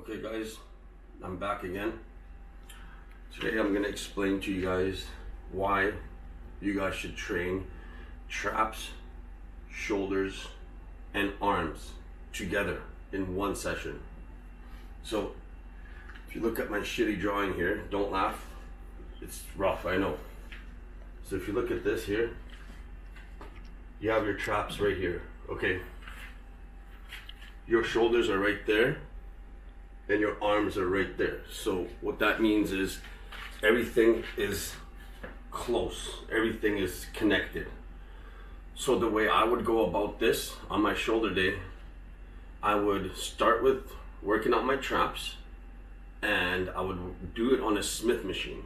Okay guys, I'm back again. Today I'm going to explain to you guys why you guys should train traps, shoulders, and arms together in one session. So if you look at my shitty drawing here, don't laugh, it's rough, I know. So if you look at this here, you have your traps right here, okay? Your shoulders are right there and your arms are right there. So what that means is everything is close, everything is connected. So the way I would go about this on my shoulder day, I would start with working out my traps, and I would do it on a Smith machine.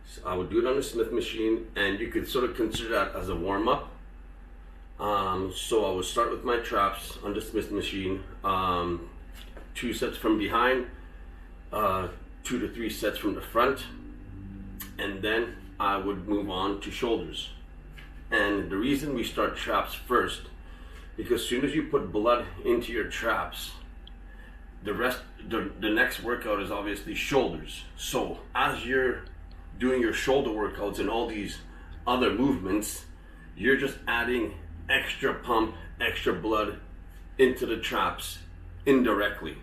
So I would do it on a Smith machine, and you could sort of consider that as a warm-up. So I would start with my traps on the Smith machine, 2 sets from behind, 2 to 3 sets from the front, and then I would move on to shoulders. And the reason we start traps first, because as soon as you put blood into your traps, the next workout is obviously shoulders. So as you're doing your shoulder workouts and all these other movements, you're just adding extra pump, extra blood into the traps indirectly.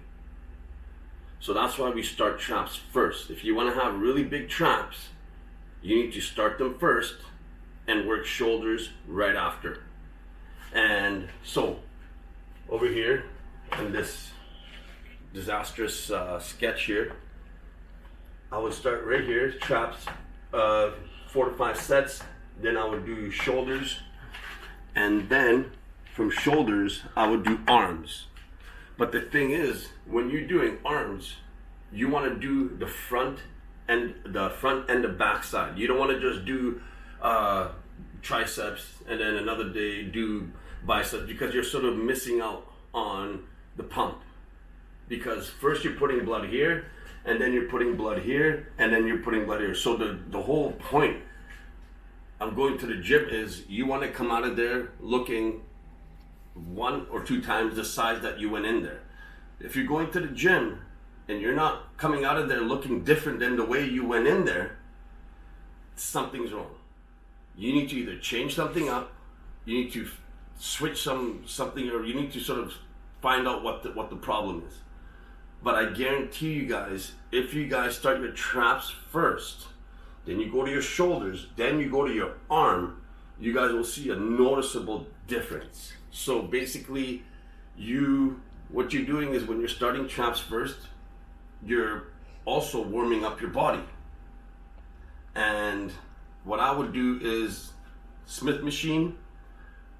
So that's why we start traps first. If you want to have really big traps, you need to start them first and work shoulders right after. And so over here in this disastrous sketch here, I would start right here, traps, 4 to 5 sets. Then I would do shoulders, and then from shoulders I would do arms. But the thing is, when you're doing arms, you want to do the front and the back side. You don't want to just do triceps and then another day do biceps, because you're sort of missing out on the pump. Because first you're putting blood here, and then you're putting blood here, and then you're putting blood here. So the whole point of going to the gym is you want to come out of there looking 1 or 2 times the size that you went in there. If you're going to the gym and you're not coming out of there looking different than the way you went in there, something's wrong. You need to either change something up, you need to switch something, or you need to sort of find out what the problem is. But I guarantee you guys, if you guys start your traps first, then you go to your shoulders, then you go to your arm, you guys will see a noticeable difference. So basically, what you're doing is when you're starting traps first, you're also warming up your body. And what I would do is Smith machine,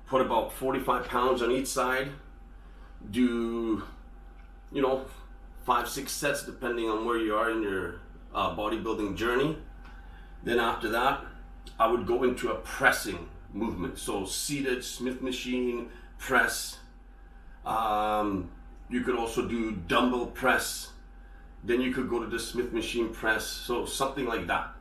put about 45 pounds on each side, do 5-6 sets depending on where you are in your bodybuilding journey. Then after that, I would go into a pressing movement. So seated Smith machine press. You could also do dumbbell press. Then you could go to the Smith machine press. So something like that.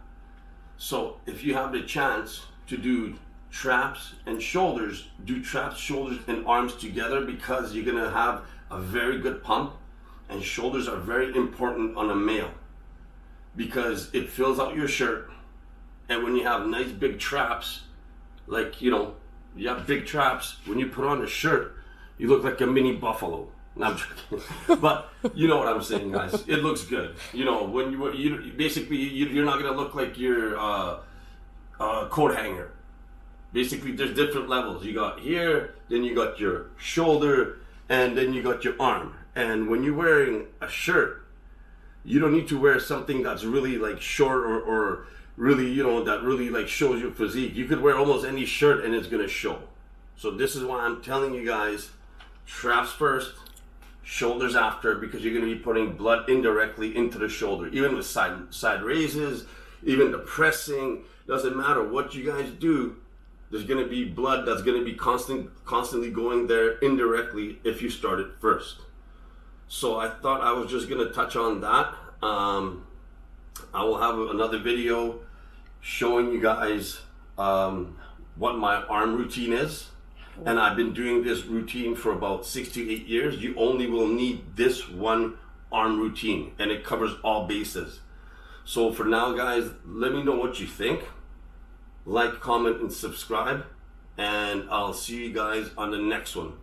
So if you have the chance to do traps and shoulders, do traps, shoulders, and arms together, because you're gonna have a very good pump. And shoulders are very important on a male, because it fills out your shirt. And when you have nice big traps, like, you have big traps, when you put on a shirt, you look like a mini buffalo. No, I'm joking. But you know what I'm saying, guys. It looks good. When you basically, you're not gonna look like your coat hanger. Basically, there's different levels. You got here, then you got your shoulder, and then you got your arm. And when you're wearing a shirt, you don't need to wear something that's really like short or really, that really like shows your physique. You could wear almost any shirt and it's gonna show. So this is why I'm telling you guys, traps first, shoulders after, because you're gonna be putting blood indirectly into the shoulder. Even with side raises, even the pressing, doesn't matter what you guys do, there's gonna be blood that's gonna be constantly going there indirectly if you start it first. So I thought I was just gonna touch on that. I will have another video showing you guys what my arm routine is. And I've been doing this routine for about 6 to 8 years. You only will need this one arm routine, and it covers all bases. So for now, guys, let me know what you think. Like, comment, and subscribe, and I'll see you guys on the next one.